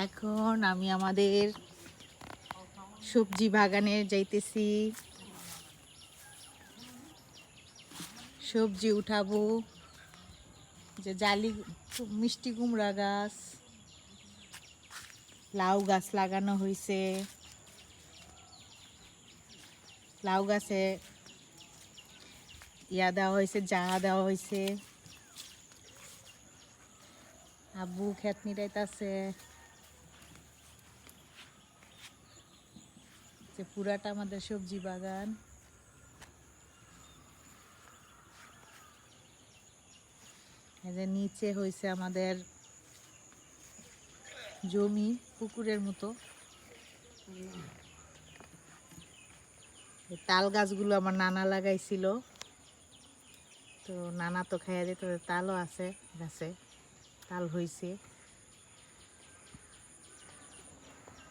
এখন আমি আমাদের সবজি বাগানে যাইতেছি, সবজি উঠাবো। যে জালি মিষ্টি কুমড়া গাছ, লাউ গাছ লাগানো হয়েছে। লাউ গাছে দেওয়া হয়েছে, জাঙা দেওয়া হয়েছে। আব্বু ক্ষেত নিরাইতাছে। যে পুরাটা আমাদের সবজি বাগান। এই যে নিচে হয়েছে আমাদের জমি, পুকুরের মতো। তাল গাছগুলো আমার নানা লাগাইছিল, তো নানা তো খাইয়া দিত। তালও আছে গাছে, তাল হয়েছে।